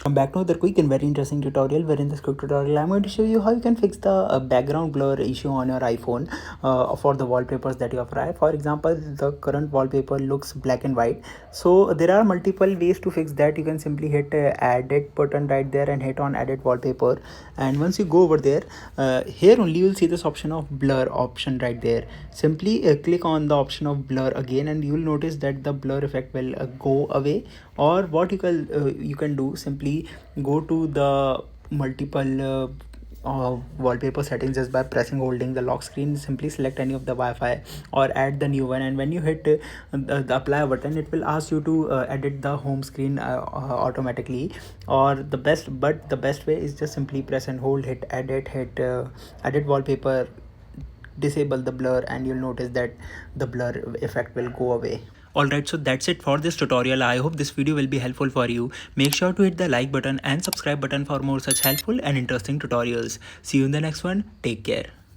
I'm back to another quick and very interesting tutorial, where in this quick tutorial I'm going to show you how you can fix the background blur issue on your iPhone for the wallpapers that you apply. For example, the current wallpaper looks black and white, so there are multiple ways to fix that. You can simply hit edit button right there and hit on edit wallpaper, and once you go over there, here only you'll see this option of blur option right there. Simply click on the option of blur again, and you will notice that the blur effect will go away. Or what you can do, simply go to the multiple wallpaper settings just by pressing holding the lock screen. Simply select any of the Wi-Fi or add the new one, and when you hit the apply button, it will ask you to edit the home screen automatically. Or the best way is just simply press and hold, hit edit, hit edit wallpaper, disable the blur, and you'll notice that the blur effect will go away. Alright, so that's it for this tutorial. I hope this video will be helpful for you. Make sure to hit the like button and subscribe button for more such helpful and interesting tutorials. See you in the next one. Take care.